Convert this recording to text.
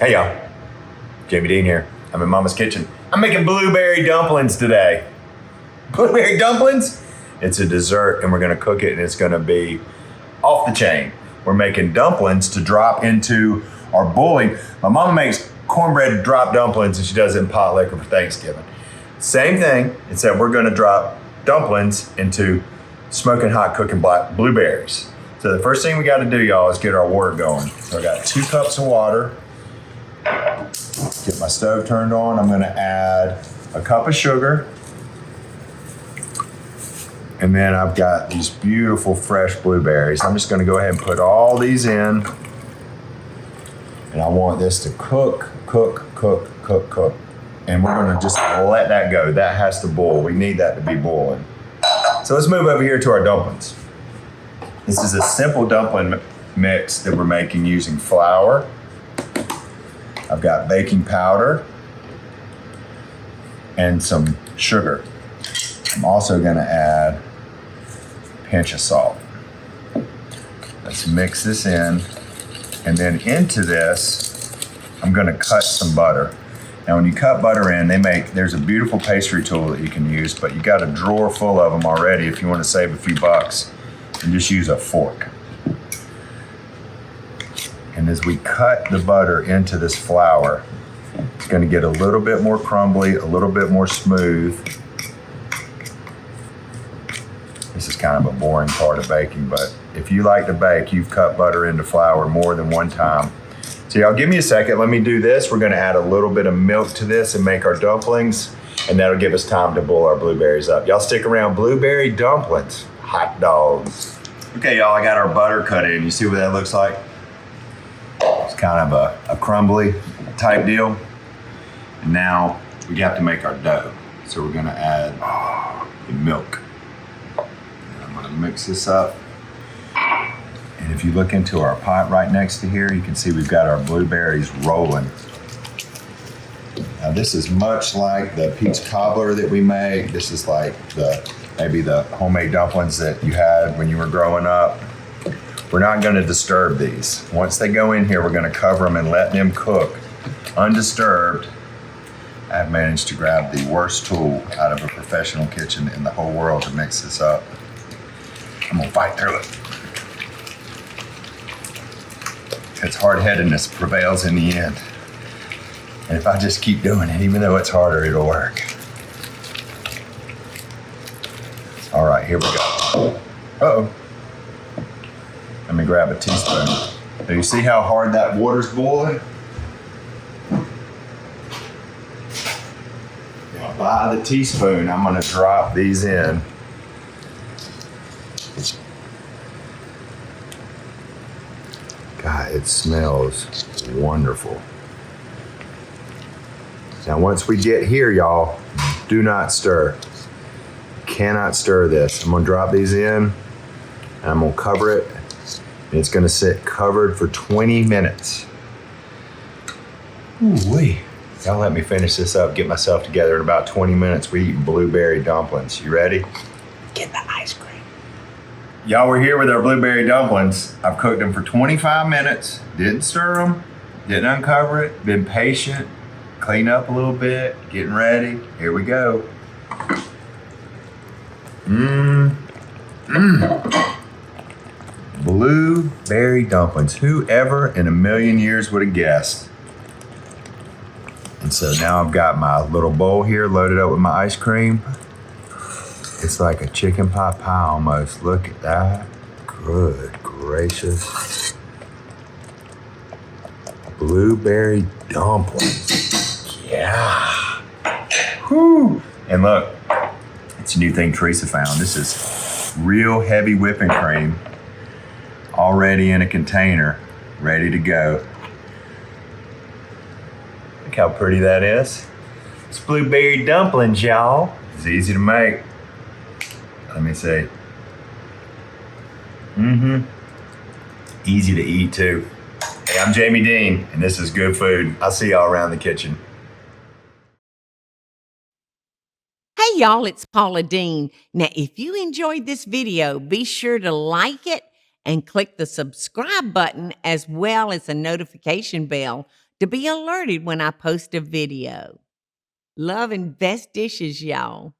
Hey y'all, Jamie Deen here. I'm in Mama's kitchen. I'm making blueberry dumplings today. Blueberry dumplings? It's a dessert and we're gonna cook it and it's gonna be off the chain. We're making dumplings to drop into our boiling. My mama makes cornbread drop dumplings and she does it in pot liquor for Thanksgiving. Same thing, except we're gonna drop dumplings into smoking hot cooking black blueberries. So the first thing we gotta do, y'all, is get our water going. So I got 2 cups of water. Get my stove turned on. I'm gonna add a cup of sugar. And then I've got these beautiful fresh blueberries. I'm just gonna go ahead and put all these in. And I want this to cook. And we're gonna just let that go. That has to boil. We need that to be boiling. So let's move over here to our dumplings. This is a simple dumpling mix that we're making using flour. I've got baking powder and some sugar. I'm also gonna add a pinch of salt. Let's mix this in. And then into this, I'm gonna cut some butter. Now when you cut butter in, there's a beautiful pastry tool that you can use, but you got a drawer full of them already if you wanna save a few bucks, and just use a fork. And as we cut the butter into this flour, it's gonna get a little bit more crumbly, a little bit more smooth. This is kind of a boring part of baking, but if you like to bake, you've cut butter into flour more than one time. So y'all give me a second, let me do this. We're gonna add a little bit of milk to this and make our dumplings, and that'll give us time to boil our blueberries up. Y'all stick around. Blueberry dumplings, hot dogs. Okay, y'all, I got our butter cut in. You see what that looks like? It's kind of a crumbly type deal. And now we have to make our dough. So we're gonna add the milk. And I'm gonna mix this up. And if you look into our pot right next to here, you can see we've got our blueberries rolling. Now this is much like the peach cobbler that we make. This is like maybe the homemade dumplings that you had when you were growing up. We're not gonna disturb these. Once they go in here, we're gonna cover them and let them cook undisturbed. I've managed to grab the worst tool out of a professional kitchen in the whole world to mix this up. I'm gonna fight through it. It's hard-headedness prevails in the end. And if I just keep doing it, even though it's harder, it'll work. All right, here we go. Uh-oh. Let me grab a teaspoon. Do you see how hard that water's boiling? Now, by the teaspoon, I'm gonna drop these in. God, it smells wonderful. Now, once we get here, y'all, do not stir. Cannot stir this. I'm gonna drop these in, and I'm gonna cover it, and it's gonna sit covered for 20 minutes. Ooh-wee. Y'all let me finish this up, get myself together. In about 20 minutes, we eat blueberry dumplings. You ready? Get the ice cream. Y'all, we're here with our blueberry dumplings. I've cooked them for 25 minutes, didn't stir them, didn't uncover it, been patient, clean up a little bit, getting ready. Here we go. Blueberry dumplings. Whoever in a million years would have guessed? And so now I've got my little bowl here loaded up with my ice cream. It's like a chicken pot pie almost. Look at that. Good gracious. Blueberry dumplings. Yeah. Whew. And look, it's a new thing Teresa found. This is real heavy whipping cream already in a container, ready to go. Look how pretty that is. It's blueberry dumplings, y'all. It's easy to make. Let me see. Easy to eat too. Hey, I'm Jamie Deen, and this is Good Food. I'll see y'all around the kitchen. Hey y'all, it's Paula Deen. Now, if you enjoyed this video, be sure to like it and click the subscribe button as well as the notification bell to be alerted when I post a video. Love and best dishes, y'all.